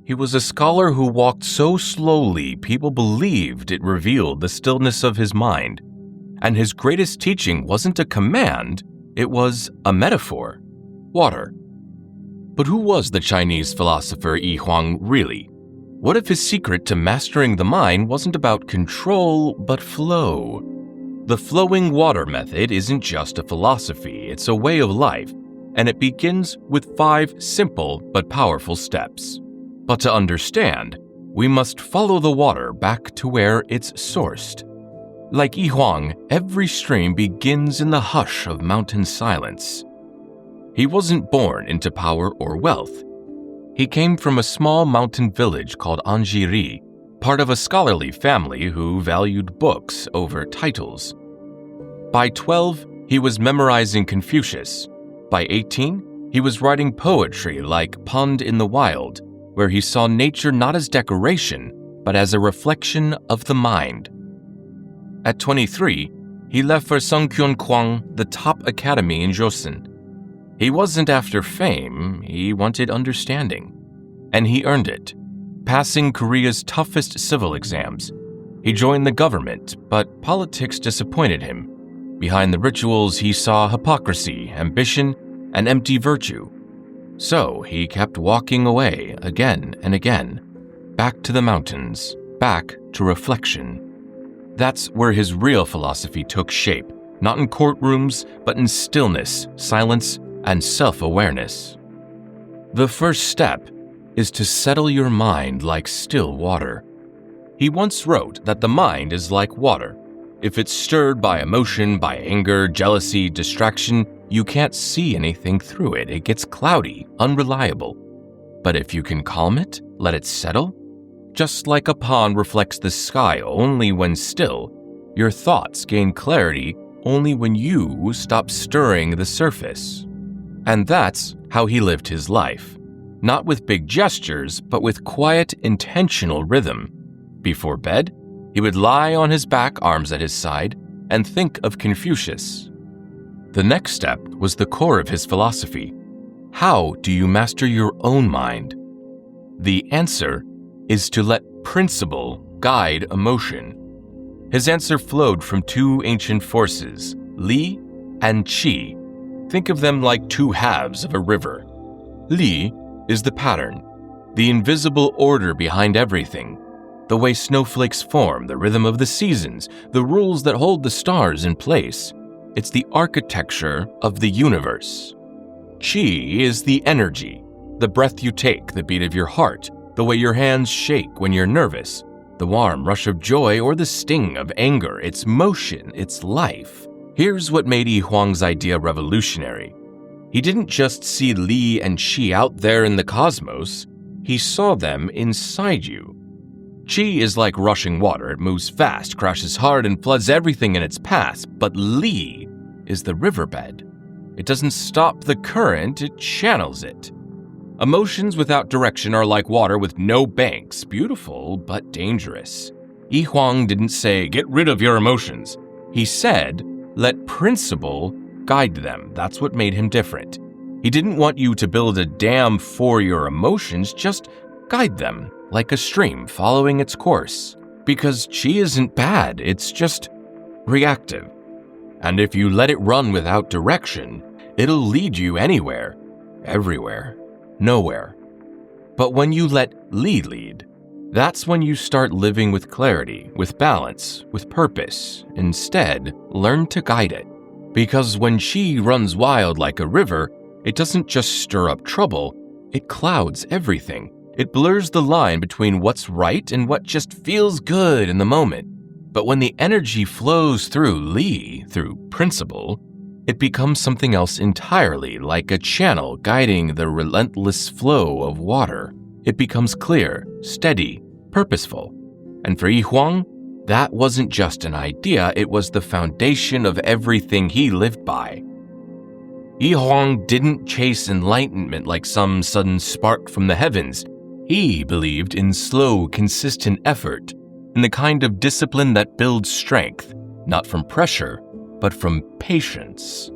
He was a scholar who walked so slowly people believed it revealed the stillness of his mind. And his greatest teaching wasn't a command, it was a metaphor: water. But who was the Chinese philosopher Hwang really? What if his secret to mastering the mind wasn't about control, but flow? The flowing water method isn't just a philosophy, it's a way of life, and it begins with 5 simple but powerful steps. But to understand, we must follow the water back to where it's sourced. Like Hwang, every stream begins in the hush of mountain silence. He wasn't born into power or wealth. He came from a small mountain village called Anjiri, part of a scholarly family who valued books over titles. By 12, he was memorizing Confucius. By 18, he was writing poetry like Pond in the Wild, where he saw nature not as decoration, but as a reflection of the mind. At 23, he left for Hwang, the top academy in Joseon. He wasn't after fame, he wanted understanding. And he earned it, passing Korea's toughest civil exams. He joined the government, but politics disappointed him. Behind the rituals, he saw hypocrisy, ambition, and empty virtue. So he kept walking away again and again, back to the mountains, back to reflection. That's where his real philosophy took shape, not in courtrooms, but in stillness, silence, and self-awareness. The first step is to settle your mind like still water. He once wrote that the mind is like water. If it's stirred by emotion, by anger, jealousy, distraction, you can't see anything through it. It gets cloudy, unreliable. But if you can calm it, let it settle, just like a pond reflects the sky only when still, your thoughts gain clarity only when you stop stirring the surface. And that's how he lived his life. Not with big gestures, but with quiet, intentional rhythm. Before bed, he would lie on his back, arms at his side, and think of Confucius. The next step was the core of his philosophy. How do you master your own mind? The answer is to let principle guide emotion. His answer flowed from 2 ancient forces, Li and Qi. Think of them like 2 halves of a river. Li is the pattern, the invisible order behind everything, the way snowflakes form, the rhythm of the seasons, the rules that hold the stars in place. It's the architecture of the universe. Qi is the energy, the breath you take, the beat of your heart, the way your hands shake when you're nervous, the warm rush of joy or the sting of anger. It's motion, it's life. Here's what made Hwang's idea revolutionary. He didn't just see Li and Qi out there in the cosmos, he saw them inside you. Qi is like rushing water. It moves fast, crashes hard, and floods everything in its path. But Li is the riverbed. It doesn't stop the current, it channels it. Emotions without direction are like water with no banks, beautiful but dangerous. Hwang didn't say, get rid of your emotions. He said, let principle guide them. That's what made him different. He didn't want you to build a dam for your emotions, just guide them, like a stream following its course. Because Qi isn't bad, it's just reactive. And if you let it run without direction, it'll lead you anywhere, everywhere, nowhere. But when you let Li lead, that's when you start living with clarity, with balance, with purpose. Instead, learn to guide it. Because when Qi runs wild like a river, it doesn't just stir up trouble, it clouds everything. It blurs the line between what's right and what just feels good in the moment. But when the energy flows through Li, through principle, it becomes something else entirely, like a channel guiding the relentless flow of water. It becomes clear, steady, purposeful. And for Hwang, that wasn't just an idea, it was the foundation of everything he lived by. Hwang didn't chase enlightenment like some sudden spark from the heavens. He believed in slow, consistent effort, in the kind of discipline that builds strength, not from pressure, but from patience.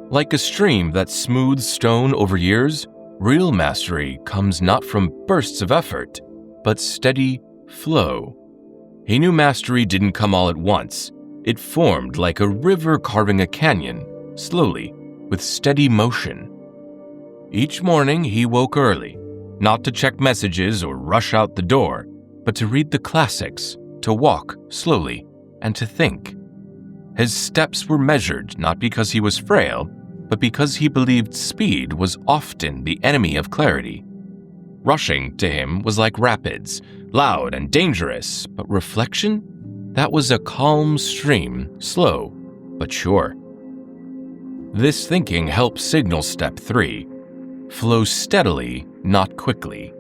Like a stream that smooths stone over years, Real mastery comes not from bursts of effort, but steady flow. He knew mastery didn't come all at once. It formed like a river carving a canyon, slowly, with steady motion. Each morning he woke early, not to check messages or rush out the door, but to read the classics, to walk slowly, and to think. His steps were measured not because he was frail, but because he believed speed was often the enemy of clarity. Rushing to him was like rapids, loud and dangerous, but reflection? That was a calm stream, slow but sure. This thinking helps signal step 3. Flow steadily, not quickly.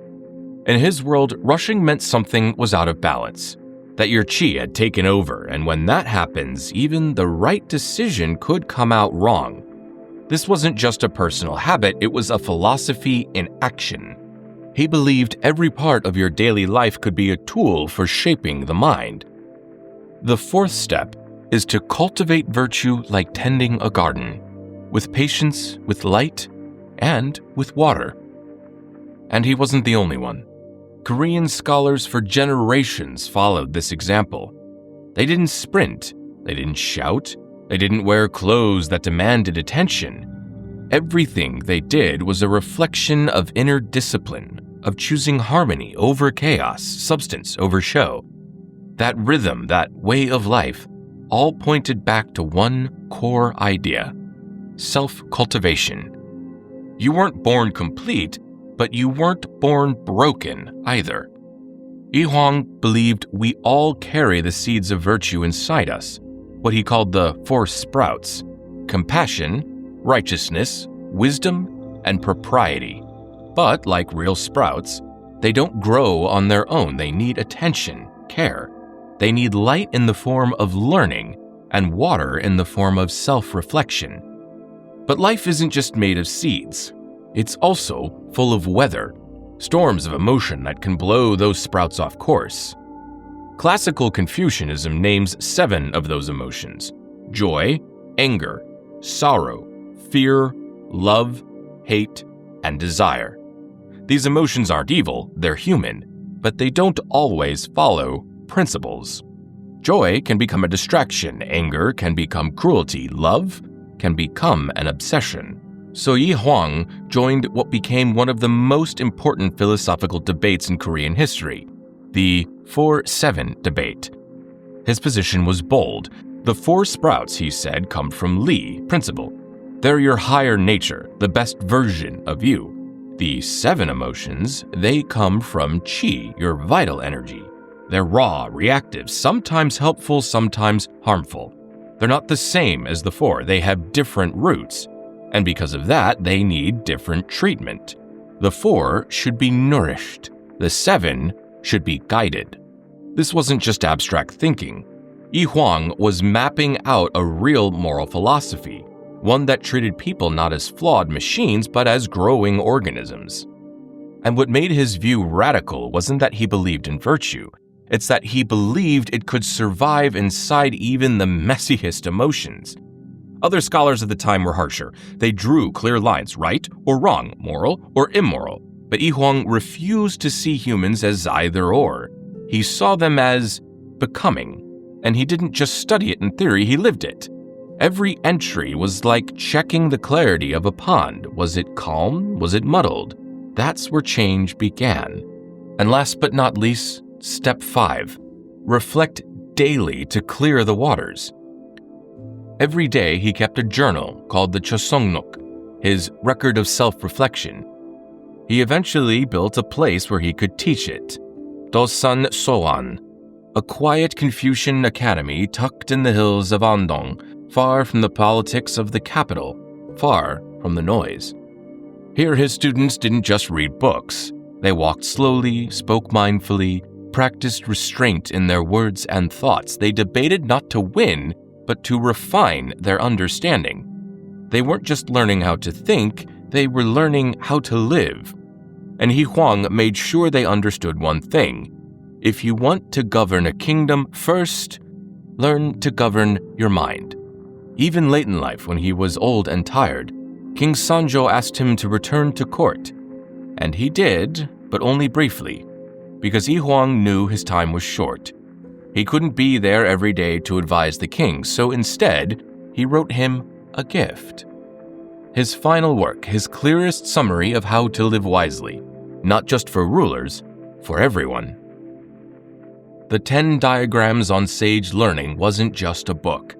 In his world, rushing meant something was out of balance, that your chi had taken over, and when that happens, even the right decision could come out wrong. This wasn't just a personal habit, it was a philosophy in action. He believed every part of your daily life could be a tool for shaping the mind. The 4th step is to cultivate virtue like tending a garden, with patience, with light, and with water. And he wasn't the only one. Korean scholars for generations followed this example. They didn't sprint, they didn't shout, they didn't wear clothes that demanded attention. Everything they did was a reflection of inner discipline, of choosing harmony over chaos, substance over show. That rhythm, that way of life, all pointed back to one core idea: self-cultivation. You weren't born complete, but you weren't born broken either. Hwang believed we all carry the seeds of virtue inside us, what he called the 4 sprouts: compassion, righteousness, wisdom, and propriety. But like real sprouts, they don't grow on their own. They need attention, care. They need light in the form of learning and water in the form of self-reflection. But life isn't just made of seeds. It's also full of weather, storms of emotion that can blow those sprouts off course. Classical Confucianism names 7 of those emotions: joy, anger, sorrow, fear, love, hate, and desire. These emotions aren't evil, they're human, but they don't always follow principles. Joy can become a distraction, anger can become cruelty, love can become an obsession. So Hwang joined what became one of the most important philosophical debates in Korean history, the 4-7 debate. His position was bold. The 4 sprouts, he said, come from Li, principle. They're your higher nature, the best version of you. The 7 emotions, they come from Qi, your vital energy. They're raw, reactive, sometimes helpful, sometimes harmful. They're not the same as the 4, they have different roots. And because of that, they need different treatment. The 4 should be nourished. The 7 should be guided. This wasn't just abstract thinking. Hwang was mapping out a real moral philosophy, one that treated people not as flawed machines, but as growing organisms. And what made his view radical wasn't that he believed in virtue. It's that he believed it could survive inside even the messiest emotions. Other scholars of the time were harsher. They drew clear lines, right or wrong, moral or immoral. But Hwang refused to see humans as either or. He saw them as becoming. And he didn't just study it in theory, he lived it. Every entry was like checking the clarity of a pond. Was it calm? Was it muddled? That's where change began. And last but not least, step 5. Reflect daily to clear the waters. Every day he kept a journal called the Chosungnok, his record of self-reflection. He eventually built a place where he could teach it, Dosan Soan, a quiet Confucian academy tucked in the hills of Andong, far from the politics of the capital, far from the noise. Here his students didn't just read books. They walked slowly, spoke mindfully, practiced restraint in their words and thoughts. They debated not to win, but to refine their understanding. They weren't just learning how to think, they were learning how to live. And Hwang made sure they understood one thing. If you want to govern a kingdom, first, learn to govern your mind. Even late in life, when he was old and tired, King Sanjo asked him to return to court. And he did, but only briefly, because Hwang knew his time was short. He couldn't be there every day to advise the king, so instead, he wrote him a gift. His final work, his clearest summary of how to live wisely, not just for rulers, for everyone. The 10 Diagrams on Sage Learning wasn't just a book.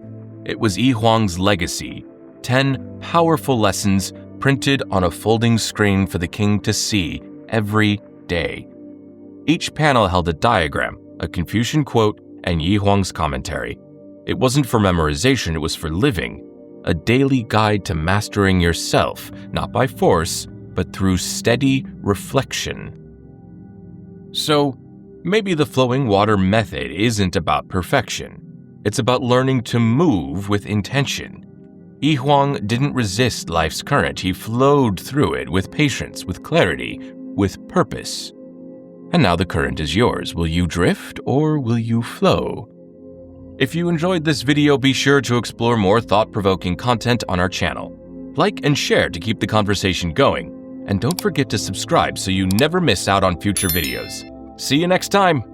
It was Hwang's legacy, 10 powerful lessons printed on a folding screen for the king to see every day. Each panel held a diagram, a Confucian quote, and Hwang's commentary. It wasn't for memorization, it was for living. A daily guide to mastering yourself, not by force, but through steady reflection. So, maybe the flowing water method isn't about perfection. It's about learning to move with intention. Hwang didn't resist life's current. He flowed through it with patience, with clarity, with purpose. And now the current is yours. Will you drift or will you flow? If you enjoyed this video, be sure to explore more thought-provoking content on our channel. Like and share to keep the conversation going. And don't forget to subscribe so you never miss out on future videos. See you next time!